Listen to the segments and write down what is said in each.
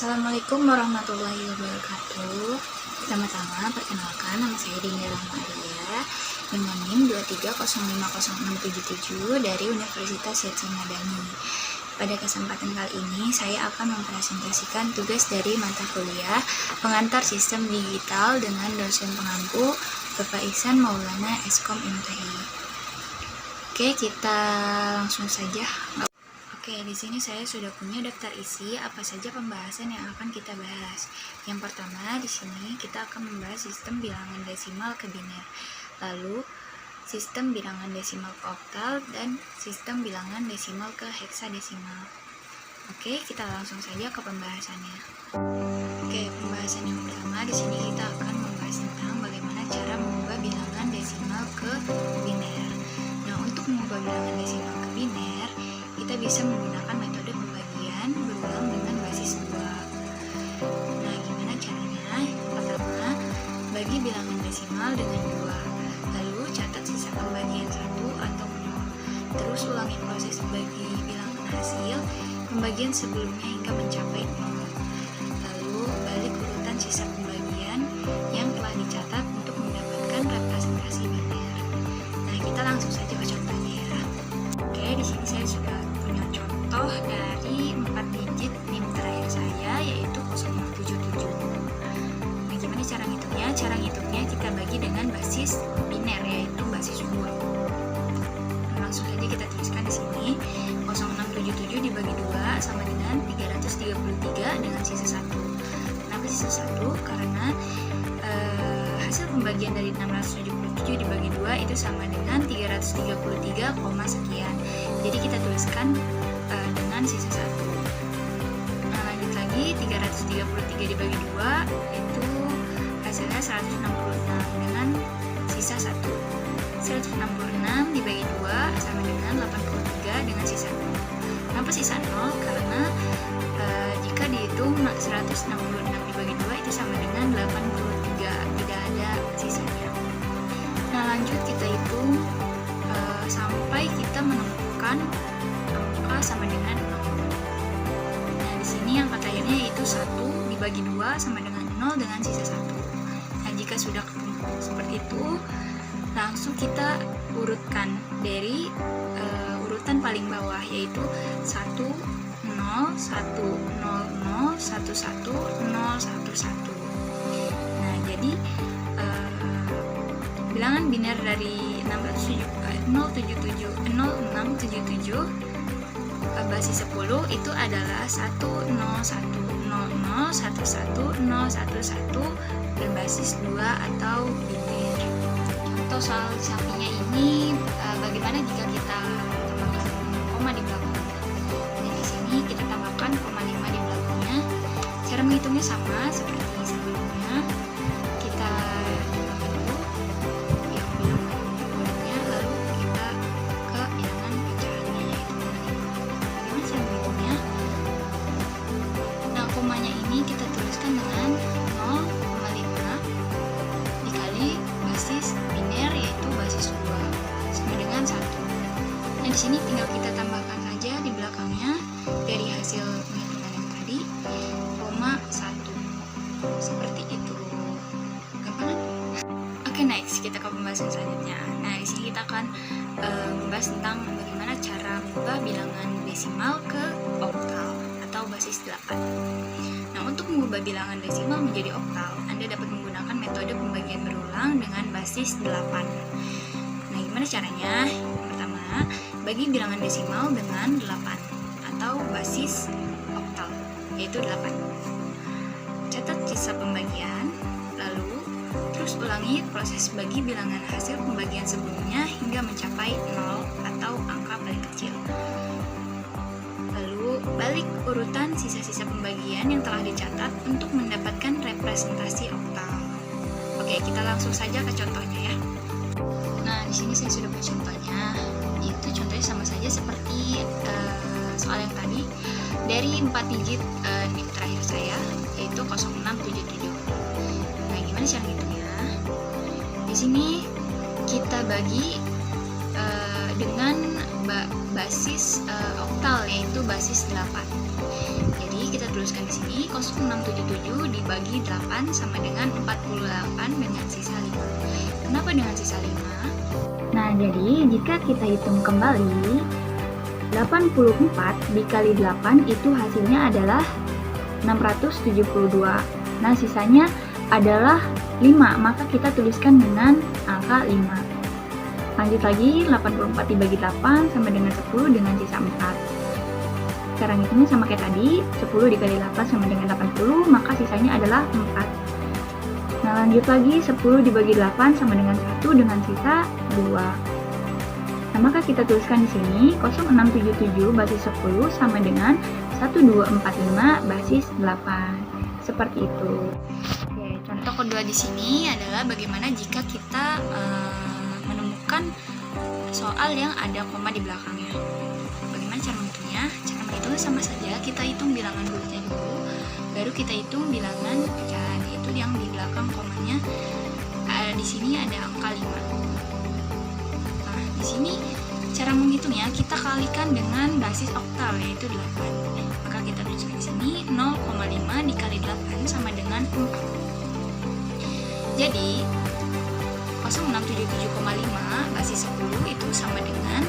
Assalamualaikum warahmatullahi wabarakatuh. Pertama-tama perkenalkan, nama saya Dinda Rahmaria dengan NIM 2305067 dari Universitas Syedzi Madani. Pada kesempatan kali ini saya akan mempresentasikan tugas dari mata kuliah Pengantar Sistem Digital dengan dosen pengampu Bapak Ihsan Maulana Eskom MTI. Oke, kita langsung saja. Oke, di sini saya sudah punya daftar isi apa saja pembahasan yang akan kita bahas. Yang pertama, di sini kita akan membahas sistem bilangan desimal ke biner. Lalu, sistem bilangan desimal ke oktal dan sistem bilangan desimal ke heksadesimal. Oke, kita langsung saja ke pembahasannya. Oke, pembahasan yang pertama di sini kita akan membahas tentang bagaimana cara mengubah bilangan desimal ke biner. Nah, untuk mengubah bilangan desimal ke biner, kita bisa menggunakan metode pembagian berulang dengan basis 2. Nah, gimana caranya? Pertama, bagi bilangan desimal dengan 2. Lalu catat sisa pembagian 1 atau 0. Terus ulangi proses bagi bilangan hasil pembagian sebelumnya hingga mencapai 0. Lalu balik urutan sisa pembagian yang telah dicatat untuk mendapatkan representasi biner. Nah, kita langsung saja ke contohnya ya. Oke, di sini saya sudah punya contoh dari 4 digit NIM terakhir saya, yaitu 0677. Nah, gimana cara ngitungnya? Cara ngitungnya kita bagi dengan basis biner, yaitu basis 2. Langsung saja kita tuliskan di sini. 0677 dibagi 2 sama dengan 333 dengan sisa 1. Kenapa sisa 1? Karena hasil pembagian dari 677 dibagi 2 itu sama dengan 333, sekian. Jadi kita tuliskan dengan sisa 1. Nah, lanjut lagi, 333 dibagi 2 itu hasilnya 166 dengan sisa 1. 166 dibagi 2 sama dengan 83 dengan sisa 0. Kenapa sisa 0? Karena jika dihitung 166 dibagi 2 itu sama dengan 83, tidak ada sisanya. Nah, lanjut kita hitung sampai kita menemukan angka sama dengan 0. Nah, di sini angka terakhirnya yaitu 1 dibagi 2 sama dengan 0 dengan sisa 1. Nah, jika sudah ketemu seperti itu, langsung kita urutkan dari urutan paling bawah, yaitu 1 0 1 0 0 1 1 0 1 1. Nah, jadi bilangan biner dari 0677 basis 10 itu adalah 1 0 1 0 0 1 1 0 1 1 berbasis 2 atau biner. Contoh soal sampingnya ini, bagaimana jika kita tambahkan koma di belakang? Nah, di sini kita tambahkan koma 5 di belakangnya. Cara menghitungnya sama seperti sebelumnya. Kita tambahkan dulu yang bilangan bulatnya, lalu kita ke bilangan pecahannya, yaitu koma 5. Bagaimana cara menghitungnya? Nah, komanya ini kita tuliskan dengan 0,5 dikali basis biner, yaitu basis 2 sama dengan 1. Nah, di sini tinggal kita tambahkan saja di belakangnya dari hasil penghitungan yang tadi, koma 1. Seperti itu. Gampang kan? Oke, next kita ke pembahasan selanjutnya. Nah, di sini kita akan membahas tentang bagaimana cara mengubah bilangan desimal ke oktal atau basis 8. Nah, untuk mengubah bilangan desimal menjadi oktal, Anda dapat menggunakan metode pembagian berulang dengan basis 8. Nah, gimana caranya? Yang pertama, bagi bilangan desimal dengan 8 atau basis oktal, yaitu 8. Catat sisa pembagian, lalu terus ulangi proses bagi bilangan hasil pembagian sebelumnya hingga mencapai 0 atau angka paling kecil. Lalu balik urutan sisa-sisa pembagian yang telah dicatat untuk mendapatkan representasi oktal. Oke, kita langsung saja ke contohnya ya. Nah, di sini saya sudah punya contohnya. Itu contohnya sama saja seperti soal yang tadi. Dari 4 digit NIM terakhir saya, yaitu 0677. Nah, gimana cara ngitungnya? Di sini kita bagi dengan basis oktal, yaitu basis 8. Jadi kita tuliskan di sini 0677 dibagi 8 sama dengan 48 dengan sisa 5. Kenapa dengan sisa 5? Nah, jadi jika kita hitung kembali 84 dikali 8 itu hasilnya adalah 672. Nah, sisanya adalah 5, maka kita tuliskan dengan angka 5. Lanjut lagi, 84 dibagi 8 sama dengan 10 dengan sisa 4. Cara ngitungnya sama kayak tadi, 10 dikali 8 sama dengan 80, maka sisanya adalah 4. Nah, lanjut lagi, 10 dibagi 8 sama dengan 1 dengan sisa 2. Nah, maka kita tuliskan di sini 0677 basis 10 sama dengan 1245 basis 8. Seperti itu. Oke, contoh kedua di sini adalah bagaimana jika kita menemukan soal yang ada koma di belakangnya. Bagaimana cara menghitungnya? Cara menghitungnya sama saja, kita hitung bilangan bulatnya dulu, baru kita hitung bilangan pecahan, yaitu yang di belakang komanya. Di sini ada angka 5. Nah, di sini cara menghitungnya kita kalikan dengan basis oktal, yaitu 8. Maka kita tuliskan di sini 0,5 dikali 8 sama dengan 4. Jadi 0677,5 basis 10 itu sama dengan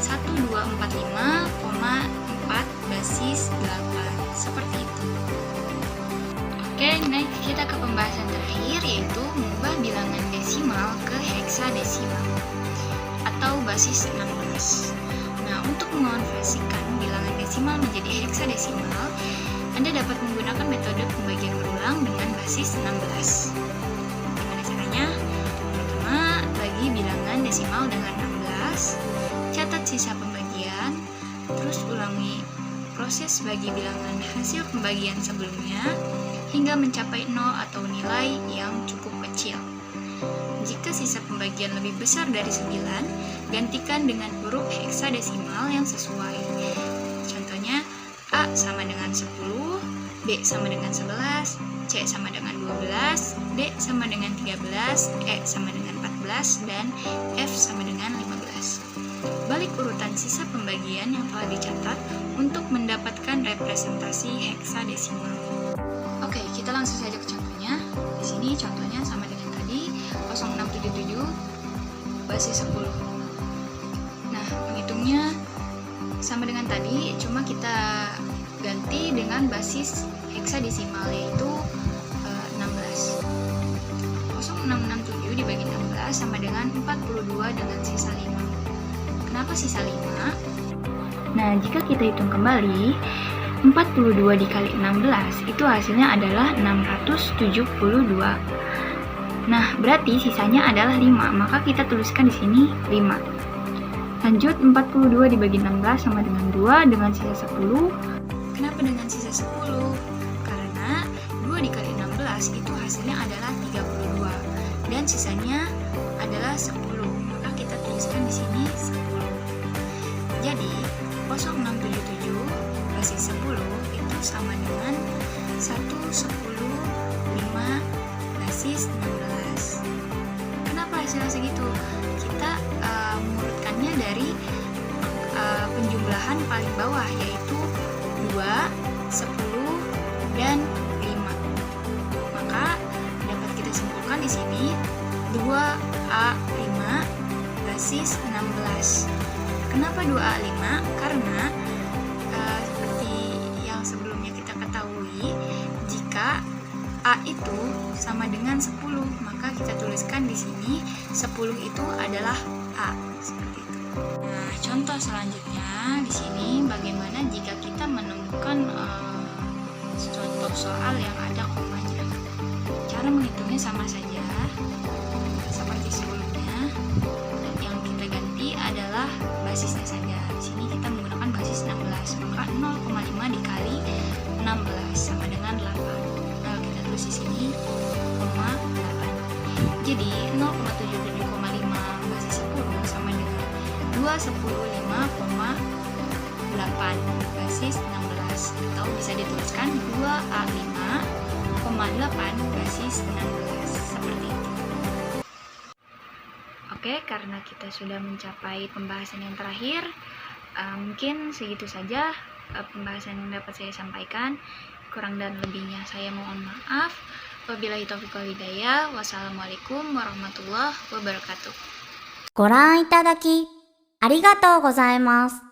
1245,4 basis 8. Seperti itu. Oke, next kita ke pembahasan terakhir, yaitu mengubah bilangan desimal ke heksadesimal atau basis 16. Nah, untuk mengonversikan bilangan desimal menjadi heksadesimal, Anda dapat menggunakan metode pembagian berulang dengan basis 16. Gimana caranya? Pertama, bagi bilangan desimal dengan 16, catat sisa pembagian, terus ulangi proses bagi bilangan hasil pembagian sebelumnya hingga mencapai 0 atau nilai yang cukup kecil. Jika sisa pembagian lebih besar dari 9, gantikan dengan huruf heksadesimal yang sesuai. Contohnya, A sama dengan 10, B sama dengan 11, C sama dengan 12, D sama dengan 13, E sama dengan 14, dan F sama dengan 15. Balik urutan sisa pembagian yang telah dicatat untuk mendapatkan representasi heksadesimal. Oke, kita langsung saja ke contohnya. Di sini contohnya sama dengan tadi, 0677 basis 10. Nah, menghitungnya sama dengan tadi, cuma kita ganti dengan basis heksadesimal, yaitu 16. 0667 dibagi 16 sama dengan 42 dengan sisa 5. Kenapa sisa 5? Nah, jika kita hitung kembali, 42 dikali 16 itu hasilnya adalah 672. Nah, berarti sisanya adalah 5, maka kita tuliskan di sini 5. Lanjut, 42 dibagi 16 sama dengan 2 dengan sisa 10. Kenapa dengan sisa 10? Karena 2 dikali 16 itu hasilnya adalah 32 dan sisanya adalah 10. Maka kita tuliskan di sini 10. Jadi 0677 basis 10 itu sama dengan 1/10/5 basis 16. Kenapa hasilnya segitu? Kita mengurutkannya dari penjumlahan paling bawah, yaitu 2, 10, dan 5. Maka dapat kita simpulkan di sini 2A5 basis 16. Kenapa 2A5? Karena seperti yang sebelumnya kita ketahui, jika A itu sama dengan 10, maka kita tuliskan di sini 10 itu adalah A. Seperti itu. Nah, contoh selanjutnya di sini bagaimana jika kita menemukan contoh soal yang ada komanya. Cara menghitungnya sama saja seperti sebelumnya. Yang kita ganti adalah basisnya saja. Di sini kita menggunakan basis 16, maka 0,5 dikali 16 sama dengan 8. Lalu kita tulis di sini 0,8. Jadi 0,77,5 basis 10 sama dengan 2/10/5,8 basis 16, atau bisa dituliskan 2A5,8 basis 16. Seperti itu. Oke, karena kita sudah mencapai pembahasan yang terakhir, mungkin segitu saja. pembahasan yang dapat saya sampaikan. Kurang dan lebihnya saya mohon maaf. Wabillahi taufiq wal hidayah. Wassalamualaikum warahmatullahi wabarakatuh. ご覧いただきありがとうございます。